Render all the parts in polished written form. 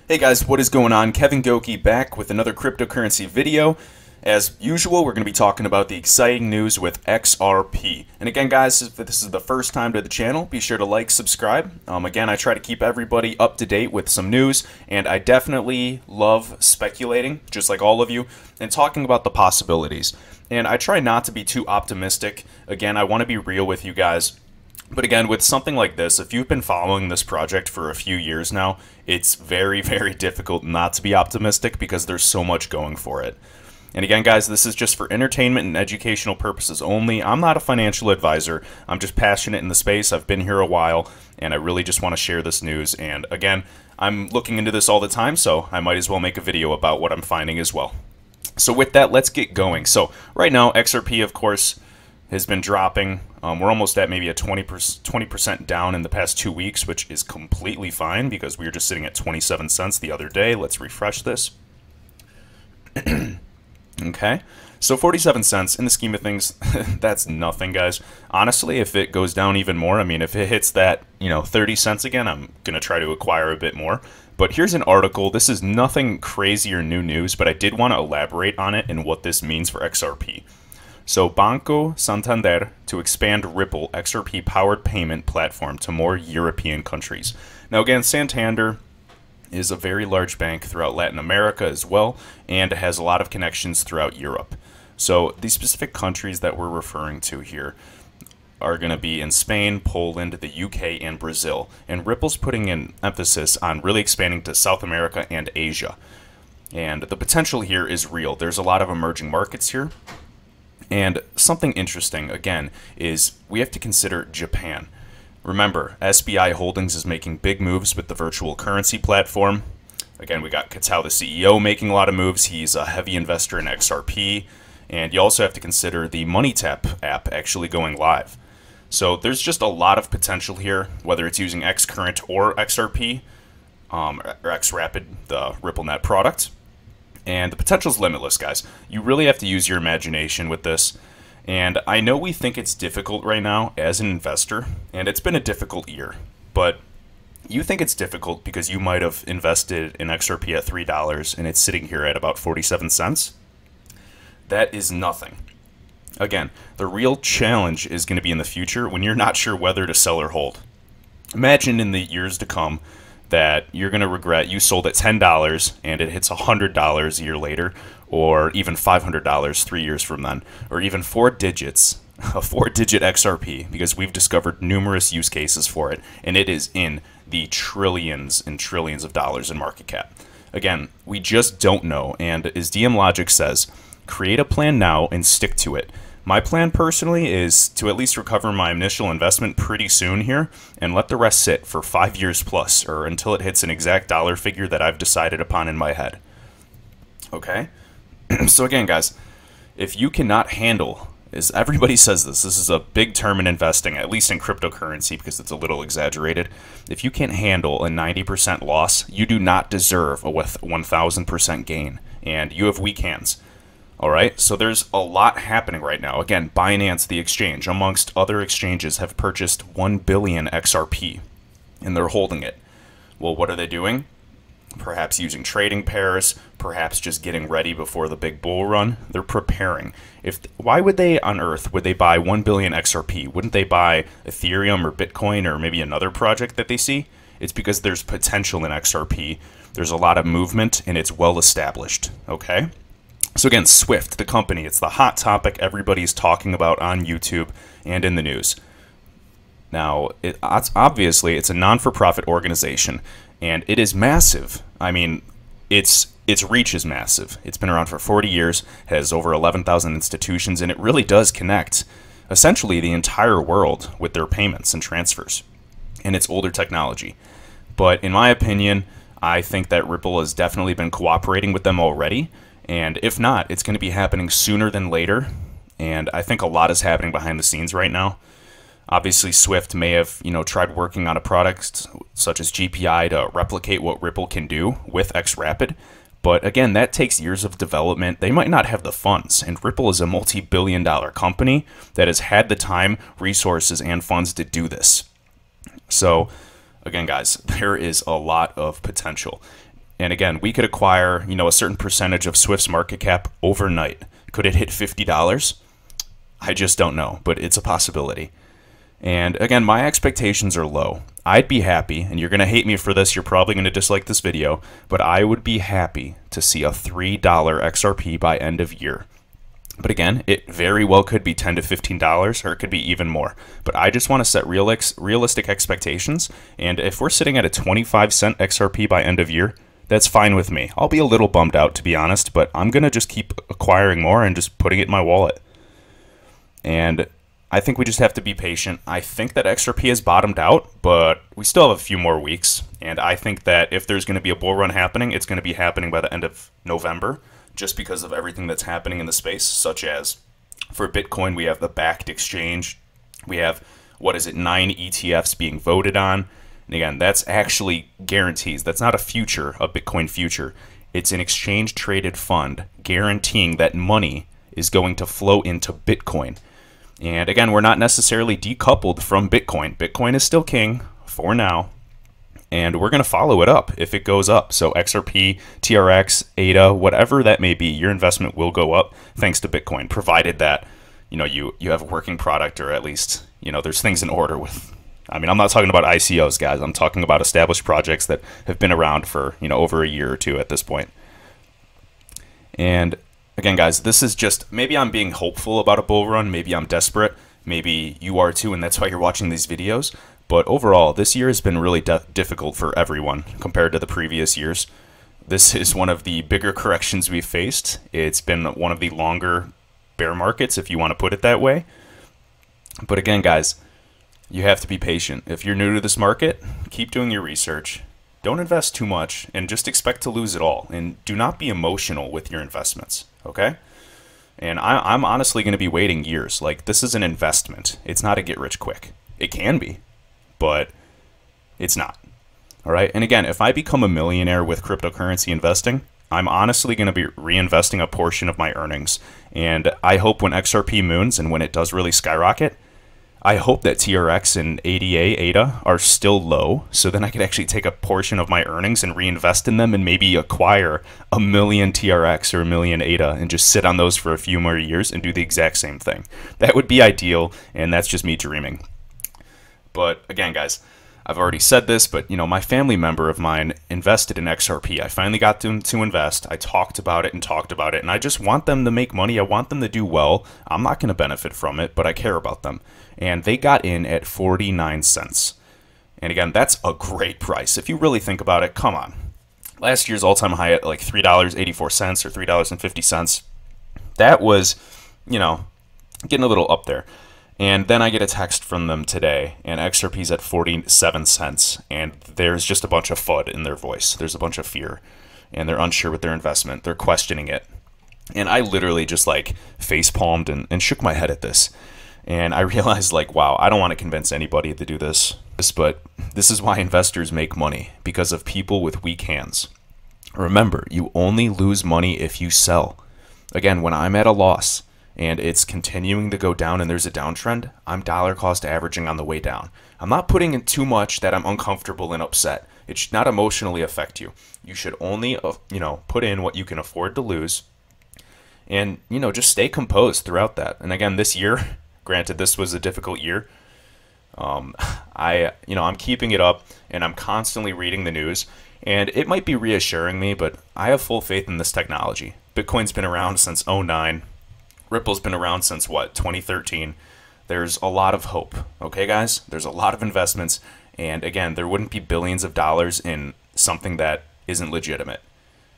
Hey guys, what is going on? Kevin Goki back with another cryptocurrency video. As usual, we're going to be talking about the exciting news with XRP. And again, guys, if this is the first time to the channel, be sure to like, subscribe. Again, I try to keep everybody up to date with some news, and I definitely love speculating, just like all of you, and talking about the possibilities. And I try not to be too optimistic. Again, I want to be real with you guys. But again, with something like this, if you've been following this project for a few years now, it's very, very difficult not to be optimistic because there's so much going for it. And again, guys, this is just for entertainment and educational purposes only. I'm not a financial advisor. I'm just passionate in the space. I've been here a while, and I really just want to share this news. And again, I'm looking into this all the time, so I might as well make a video about what I'm finding as well. So with that, let's get going. So right now, XRP, of course, has been dropping. We're almost at maybe a 20% down in the past 2 weeks, which is completely fine because we were just sitting at 27 cents the other day. Let's refresh this. Okay, so 47 cents in the scheme of things, that's nothing, guys. Honestly, if it goes down even more, I mean, if it hits that, 30 cents again, I'm going to try to acquire a bit more. But here's an article. This is nothing crazy or new news, but I did want to elaborate on it and what this means for XRP. So Banco Santander to expand Ripple XRP-powered payment platform to more European countries. Now again, Santander is a very large bank throughout Latin America as well, and has a lot of connections throughout Europe. So these specific countries that we're referring to here are going to be in Spain, Poland, the UK, and Brazil. And Ripple's putting an emphasis on really expanding to South America and Asia. And the potential here is real. There's a lot of emerging markets here. And something interesting, again, is we have to consider Japan. Remember, SBI Holdings is making big moves with the virtual currency platform. Again, we got Katao, the CEO, making a lot of moves. He's a heavy investor in XRP. And you also have to consider the MoneyTap app actually going live. So there's just a lot of potential here, whether it's using Xcurrent or XRP, or XRapid, the RippleNet product. And the potential's limitless, guys. You really have to use your imagination with this. And I know we think it's difficult right now as an investor, and it's been a difficult year. But you think it's difficult because you might have invested in XRP at $3 and it's sitting here at about 47 cents. That is nothing. Again, the real challenge is going to be in the future when you're not sure whether to sell or hold. Imagine in the years to come that you're going to regret you sold at $10 and it hits $100 a year later, or even $500 3 years from then, or even 4 digits, a 4-digit XRP, because we've discovered numerous use cases for it, and it is in the trillions and trillions of dollars in market cap. Again, we just don't know, and as DM Logic says, create a plan now and stick to it. My plan personally is to at least recover my initial investment pretty soon here and let the rest sit for 5 years plus, or until it hits an exact dollar figure that I've decided upon in my head. Okay? So again, guys, if you cannot handle, as everybody says this is a big term in investing, at least in cryptocurrency because it's a little exaggerated. If you can't handle a 90% loss, you do not deserve a 1,000% gain, and you have weak hands. Alright, so there's a lot happening right now. Again, Binance, the exchange, amongst other exchanges, have purchased 1 billion XRP, and they're holding it. Well, what are they doing? Perhaps using trading pairs, perhaps just getting ready before the big bull run. They're preparing. Why would they on earth would they buy 1 billion XRP? Wouldn't they buy Ethereum or Bitcoin or maybe another project that they see? It's because there's potential in XRP. There's a lot of movement, and it's well established. Okay? So again, Swift, the company, it's the hot topic everybody's talking about on YouTube and in the news. Now, obviously, it's a non-for-profit organization, and it is massive. I mean, its reach is massive. It's been around for 40 years, has over 11,000 institutions, and it really does connect essentially the entire world with their payments and transfers. And it's older technology. But in my opinion, I think that Ripple has definitely been cooperating with them already. And if not, it's going to be happening sooner than later. And I think a lot is happening behind the scenes right now. Obviously, Swift may have, tried working on a product such as GPI to replicate what Ripple can do with XRapid. But again, that takes years of development. They might not have the funds. And Ripple is a multi-billion-dollar company that has had the time, resources, and funds to do this. So, again, guys, there is a lot of potential. And again, we could acquire, a certain percentage of Swift's market cap overnight. Could it hit $50? I just don't know, but it's a possibility. And again, my expectations are low. I'd be happy, and you're going to hate me for this, you're probably going to dislike this video, but I would be happy to see a $3 XRP by end of year. But again, it very well could be $10 to $15, or it could be even more. But I just want to set realistic expectations, and if we're sitting at a 25-cent XRP by end of year, that's fine with me. I'll be a little bummed out, to be honest, but I'm going to just keep acquiring more and just putting it in my wallet. And I think we just have to be patient. I think that XRP has bottomed out, but we still have a few more weeks. And I think that if there's going to be a bull run happening, it's going to be happening by the end of November, just because of everything that's happening in the space, such as for Bitcoin, we have the backed exchange. We have, 9 ETFs being voted on. And again, that's actually guarantees. That's not a future, a Bitcoin future. It's an exchange-traded fund guaranteeing that money is going to flow into Bitcoin. And again, we're not necessarily decoupled from Bitcoin. Bitcoin is still king for now, and we're going to follow it up if it goes up. So XRP, TRX, ADA, whatever that may be, your investment will go up thanks to Bitcoin, provided that you have a working product, or at least there's things in order with. I'm not talking about ICOs, guys. I'm talking about established projects that have been around for over a year or two at this point. And again, guys, this is just, maybe I'm being hopeful about a bull run. Maybe I'm desperate. Maybe you are too, and that's why you're watching these videos. But overall, this year has been really difficult for everyone compared to the previous years. This is one of the bigger corrections we've faced. It's been one of the longer bear markets, if you want to put it that way. But again, guys, you have to be patient. If you're new to this market, keep doing your research. Don't invest too much and just expect to lose it all. And do not be emotional with your investments, okay? And I'm honestly going to be waiting years. Like, this is an investment. It's not a get rich quick. It can be, but it's not. All right? And again, if I become a millionaire with cryptocurrency investing, I'm honestly going to be reinvesting a portion of my earnings. And I hope when XRP moons and when it does really skyrocket, I hope that TRX and ADA are still low, so then I could actually take a portion of my earnings and reinvest in them and maybe acquire 1 million TRX or 1 million ADA and just sit on those for a few more years and do the exact same thing. That would be ideal, and that's just me dreaming. But again, guys, I've already said this, but my family member of mine invested in XRP. I finally got them to invest. I talked about it, and I just want them to make money. I want them to do well. I'm not going to benefit from it, but I care about them. And they got in at 49 cents. And again, that's a great price. If you really think about it, come on. Last year's all-time high at like $3.84 or $3.50. That was, getting a little up there. And then I get a text from them today, and XRP's at 47 cents, and there's just a bunch of FUD in their voice. There's a bunch of fear, and they're unsure with their investment. They're questioning it. And I literally just face-palmed and shook my head at this. And I realized wow, I don't want to convince anybody to do this, but this is why investors make money, because of people with weak hands. Remember, you only lose money if you sell. Again, when I'm at a loss, and it's continuing to go down and there's a downtrend, I'm dollar cost averaging on the way down. I'm not putting in too much that I'm uncomfortable and upset. It should not emotionally affect you. You should only, put in what you can afford to lose, and, just stay composed throughout that. And again, this year, granted, this was a difficult year. I'm keeping it up, and I'm constantly reading the news, and it might be reassuring me, but I have full faith in this technology. Bitcoin's been around since '09. Ripple's been around since, 2013. There's a lot of hope, okay, guys? There's a lot of investments, and again, there wouldn't be billions of dollars in something that isn't legitimate.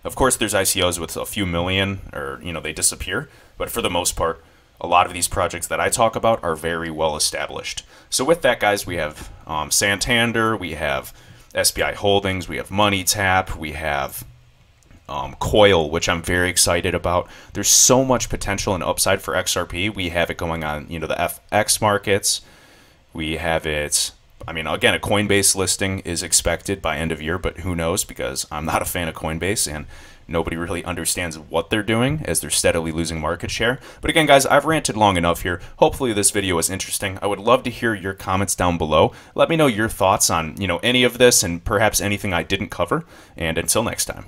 Of course, there's ICOs with a few million, or, they disappear, but for the most part, a lot of these projects that I talk about are very well established. So with that, guys, we have Santander, we have SBI Holdings, we have MoneyTap, we have Coil, which I'm very excited about. There's so much potential and upside for XRP. We have it going on, the FX markets. We have it, again, a Coinbase listing is expected by end of year, but who knows, because I'm not a fan of Coinbase, and nobody really understands what they're doing as they're steadily losing market share. But again, guys, I've ranted long enough here. Hopefully this video was interesting. I would love to hear your comments down below. Let me know your thoughts on, any of this and perhaps anything I didn't cover. And until next time.